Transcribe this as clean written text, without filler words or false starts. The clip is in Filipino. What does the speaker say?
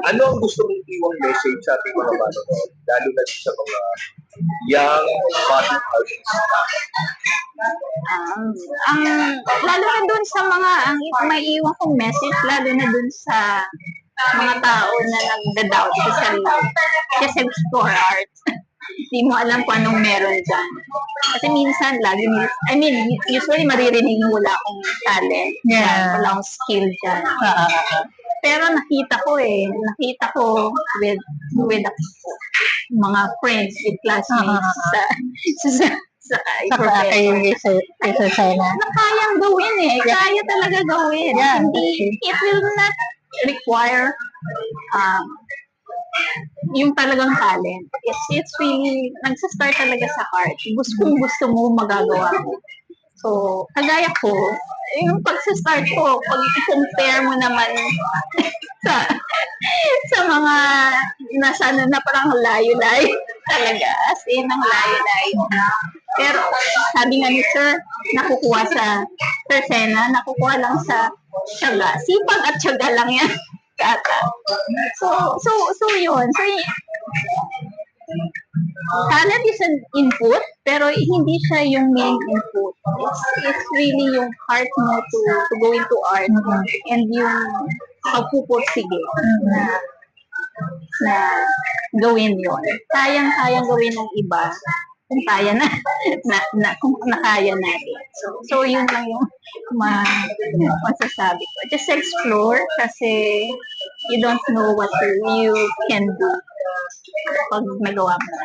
Ano ang gusto mong iwang message sa ating mga manonood, lalo na sa mga young budding artists? Um, ang lalo na dun sa mga ang may iwan kong message lalo na dun sa mga tao na nagda-doubt sa sarili. Just explore art. Hindi mo alam kung anong meron dyan. Kasi minsan, usually maririnig mo wala akong talent. Yeah. Wala akong skill dyan. Pero nakita ko with mga friends, with classmates sa Sana. na kayang gawin eh. Kaya talaga gawin. Yeah, It will not require yung talagang talent. It's really, nagsastart talaga sa heart. Gusto mo, magagawa mo. So, kagaya ko, yung pag-start ko, pag i-compare mo naman sa sa mga nasa na parang layo-layo talaga. As in, ang layo-layo. Pero, sabi nga ni Sir, nakukuha sa Sena, nakukuha lang sa tiyaga. Sipag at tiyaga lang yan. Kata. So yun. Talent is an input, pero hindi siya yung main input. It's really yung heart mo to go into art and yung pagpupursige na gawin yon. Kayang gawin ng iba kung kaya kung nakaya natin. So yun lang yung masasabi ko. Just explore kasi you don't know what you can do pag nagawa mo.